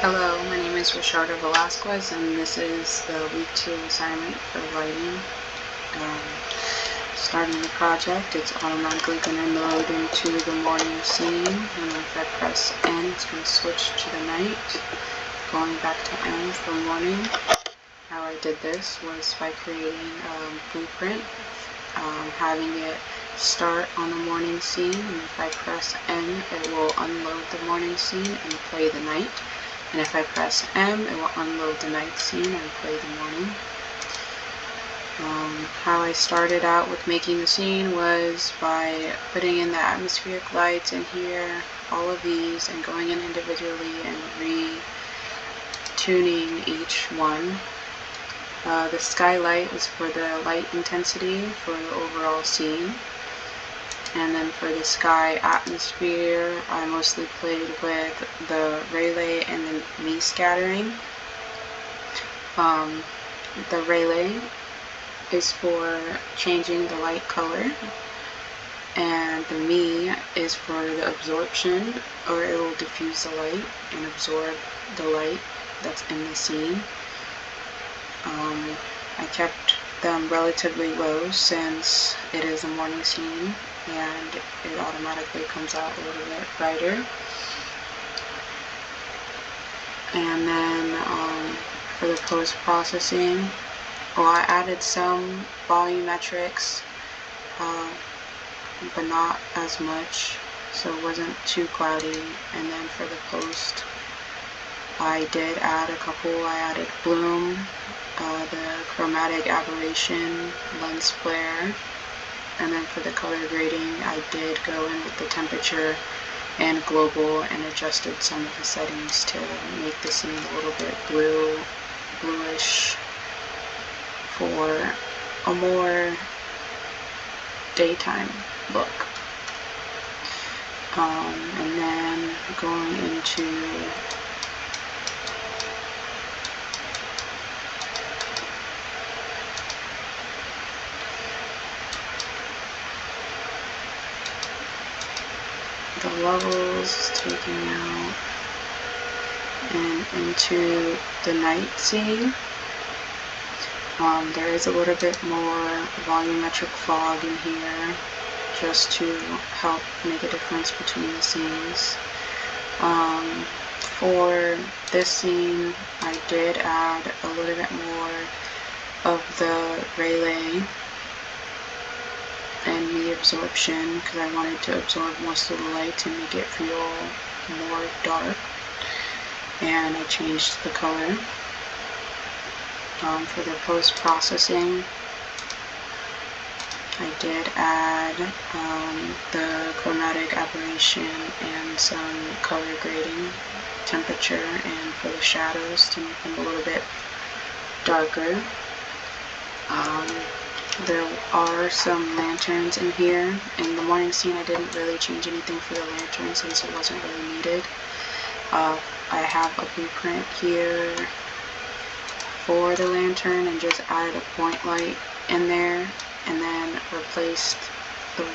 Hello, my name is Richardo Velasquez, and this is the week 2 assignment for writing. Starting the project, it's automatically going to load into the morning scene, and if I press N, it's going to switch to the night, going back to N for morning. How I did this was by creating a blueprint, having it start on the morning scene, and if I press N, it will unload the morning scene and play the night. And if I press M, it will unload the night scene and play the morning. How I started out with making the scene was by putting in the atmospheric lights in here, all of these, and going in individually and re-tuning each one. The skylight is for the light intensity for the overall scene. And then for the sky atmosphere, I mostly played with the Rayleigh and the me scattering. The Rayleigh is for changing the light color, and the me is for the absorption, or it will diffuse the light and absorb the light that's in the scene. I kept them relatively low since it is a morning scene and it automatically comes out a little bit brighter. And then for the post-processing, well, I added some volumetrics, but not as much, so it wasn't too cloudy. And then for the post, I did add a couple. I added bloom, the chromatic aberration, lens flare, and then for the color grading, I did go in with the temperature and global and adjusted some of the settings to make the scene a little bit bluish for a more daytime look. And then going into the levels, taking out and into the night scene. There is a little bit more volumetric fog in here just to help make a difference between the scenes. For this scene, I did add a little bit more of the Rayleigh and the absorption because I wanted to absorb most of the light to make it feel more dark, and I changed the color. For the post-processing, I did add the chromatic aberration and some color grading, temperature, and for the shadows to make them a little bit darker. There are some lanterns in here. In the morning scene, I didn't really change anything for the lantern since it wasn't really needed. I have a blueprint here for the lantern and just added a point light in there, and then replaced the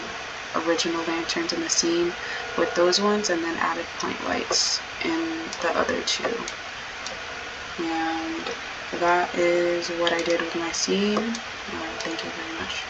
original lanterns in the scene with those ones, and then added point lights in the other two. And that is what I did with my scene. Thank you very much.